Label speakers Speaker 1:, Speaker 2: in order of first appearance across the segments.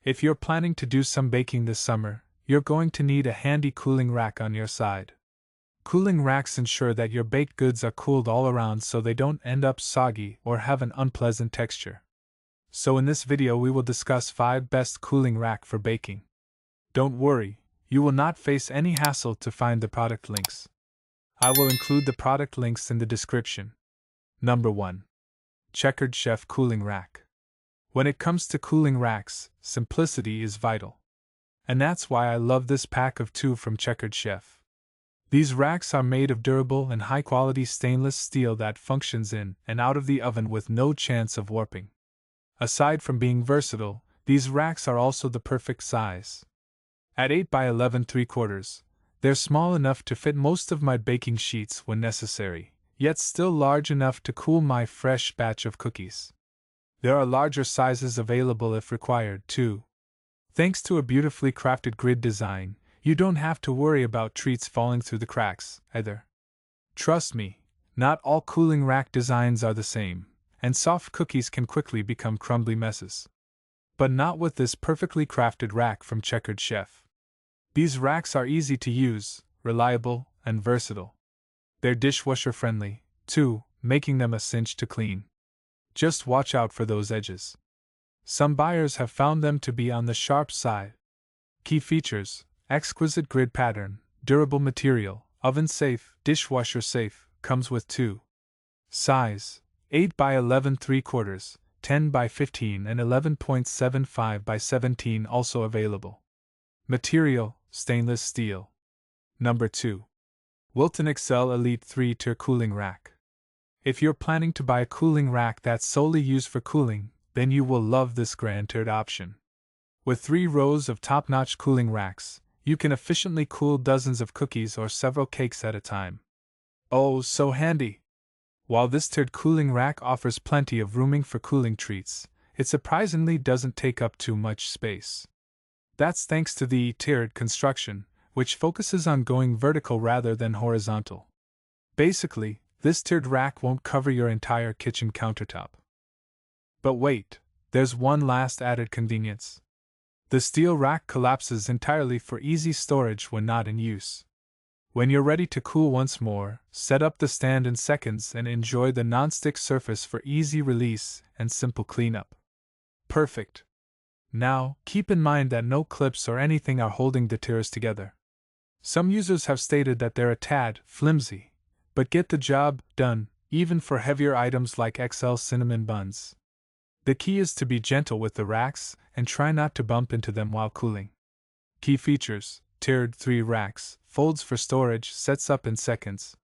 Speaker 1: If you're planning to do some baking this summer, you're going to need a handy cooling rack on your side. Cooling racks ensure that your baked goods are cooled all around so they don't end up soggy or have an unpleasant texture. So in this video we will discuss 5 best cooling rack for baking. Don't worry, you will not face any hassle to find the product links. I will include the product links in the description. Number 1. Checkered Chef Cooling Rack. When it comes to cooling racks, simplicity is vital. And that's why I love this pack of 2 from Checkered Chef. These racks are made of durable and high-quality stainless steel that functions in and out of the oven with no chance of warping. Aside from being versatile, these racks are also the perfect size. At 8 by 11 3/4, they're small enough to fit most of my baking sheets when necessary, yet still large enough to cool my fresh batch of cookies. There are larger sizes available if required, too. Thanks to a beautifully crafted grid design, you don't have to worry about treats falling through the cracks, either. Trust me, not all cooling rack designs are the same, and soft cookies can quickly become crumbly messes. But not with this perfectly crafted rack from Checkered Chef. These racks are easy to use, reliable, and versatile. They're dishwasher friendly, too, making them a cinch to clean. Just watch out for those edges. Some buyers have found them to be on the sharp side. Key features: exquisite grid pattern, durable material, oven safe, dishwasher safe, comes with 2. Size: 8 by 11 3/4, 10 by 15 and 11.75 by 17 also available. Material: stainless steel. Number 2. Wilton Excelle Elite 3-tier Cooling Rack. If you're planning to buy a cooling rack that's solely used for cooling, then you will love this grand-tiered option. With 3 rows of top-notch cooling racks, you can efficiently cool dozens of cookies or several cakes at a time. Oh, so handy! While this tiered cooling rack offers plenty of rooming for cooling treats, it surprisingly doesn't take up too much space. That's thanks to the tiered construction, which focuses on going vertical rather than horizontal. Basically, this tiered rack won't cover your entire kitchen countertop. But wait, there's one last added convenience. The steel rack collapses entirely for easy storage when not in use. When you're ready to cool once more, set up the stand in seconds and enjoy the non-stick surface for easy release and simple cleanup. Perfect! Now, keep in mind that no clips or anything are holding the tiers together. Some users have stated that they're a tad flimsy, but get the job done, even for heavier items like Excelle cinnamon buns. The key is to be gentle with the racks and try not to bump into them while cooling. Key features: tiered 3 racks, folds for storage, sets up in seconds.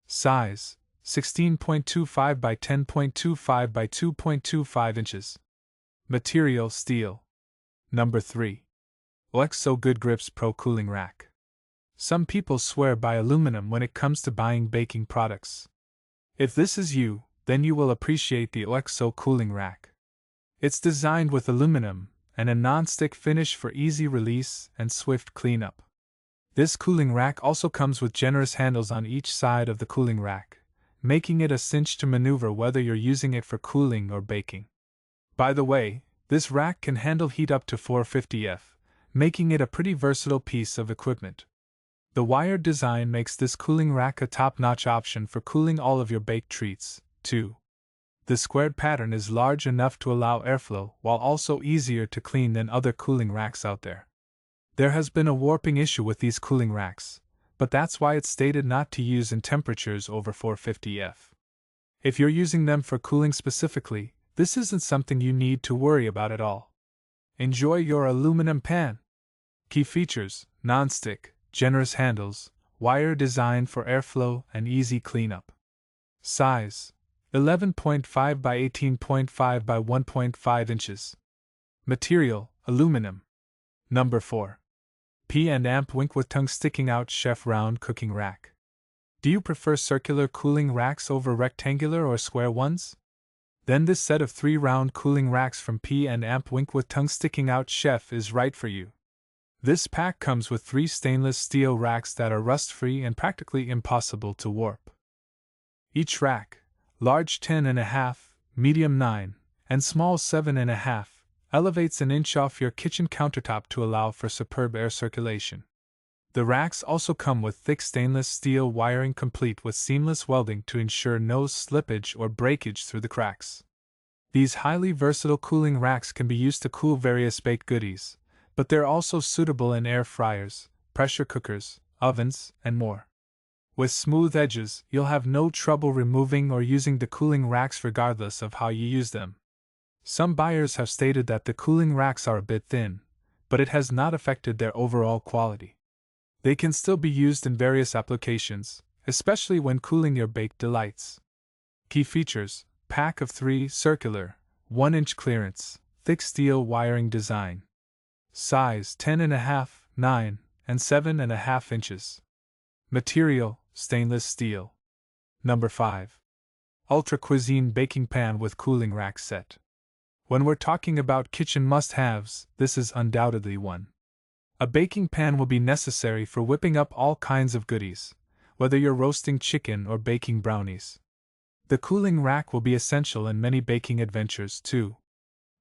Speaker 1: Size: 16.25 by 10.25 by 2.25 inches. Material: steel. Number 3. Excelle Good Grips Pro Cooling Rack. Some people swear by aluminum when it comes to buying baking products. If this is you, then you will appreciate the Excelle Cooling Rack. It's designed with aluminum and a non-stick finish for easy release and swift cleanup. This cooling rack also comes with generous handles on each side of the cooling rack, making it a cinch to maneuver whether you're using it for cooling or baking. By the way, this rack can handle heat up to 450 F, making it a pretty versatile piece of equipment. The wired design makes this cooling rack a top-notch option for cooling all of your baked treats, too. The squared pattern is large enough to allow airflow while also easier to clean than other cooling racks out there. There has been a warping issue with these cooling racks, but that's why it's stated not to use in temperatures over 450 F. If you're using them for cooling specifically, this isn't something you need to worry about at all. Enjoy your aluminum pan! Key features: non-stick, generous handles, wire design for airflow and easy cleanup. Size: 11.5 by 18.5 by 1.5 inches. Material: aluminum. Number 4. P&Amp Wink with Tongue Sticking Out Chef Round Cooking Rack. Do you prefer circular cooling racks over rectangular or square ones? Then this set of 3 round cooling racks from P&Amp Wink with Tongue Sticking Out Chef is right for you. This pack comes with 3 stainless steel racks that are rust-free and practically impossible to warp. Each rack, large 10.5, medium 9, and small 7.5, Elevates an inch off your kitchen countertop to allow for superb air circulation. The racks also come with thick stainless steel wiring complete with seamless welding to ensure no slippage or breakage through the cracks. These highly versatile cooling racks can be used to cool various baked goodies, but they're also suitable in air fryers, pressure cookers, ovens, and more. With smooth edges, you'll have no trouble removing or using the cooling racks regardless of how you use them. Some buyers have stated that the cooling racks are a bit thin, but it has not affected their overall quality. They can still be used in various applications, especially when cooling your baked delights. Key features: pack of 3, circular, 1-inch clearance, thick steel wiring design. Size 10.5, 9, and 7.5 inches. Material: stainless steel. Number 5. Ultra Cuisine baking pan with cooling rack set. When we're talking about kitchen must-haves, this is undoubtedly one. A baking pan will be necessary for whipping up all kinds of goodies, whether you're roasting chicken or baking brownies. The cooling rack will be essential in many baking adventures, too.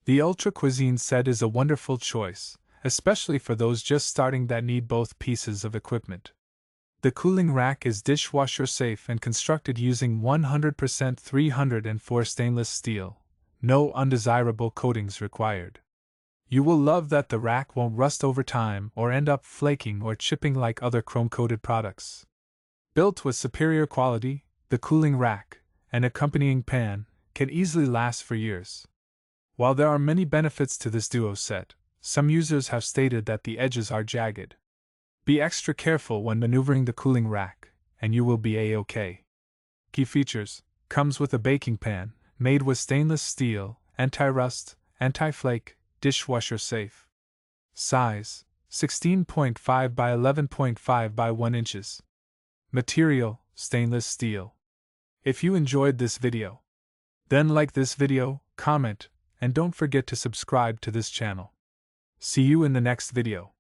Speaker 1: The Ultra Cuisine set is a wonderful choice, especially for those just starting that need both pieces of equipment. The cooling rack is dishwasher safe and constructed using 100% 304 stainless steel, no undesirable coatings required. You will love that the rack won't rust over time or end up flaking or chipping like other chrome-coated products. Built with superior quality, the cooling rack and accompanying pan can easily last for years. While there are many benefits to this duo set, some users have stated that the edges are jagged. Be extra careful when maneuvering the cooling rack, and you will be A-OK. Key features: comes with a baking pan, made with stainless steel, anti-rust, anti-flake, dishwasher safe. Size: 16.5 by 11.5 by 1 inches. Material: stainless steel. If you enjoyed this video, then like this video, comment, and don't forget to subscribe to this channel. See you in the next video.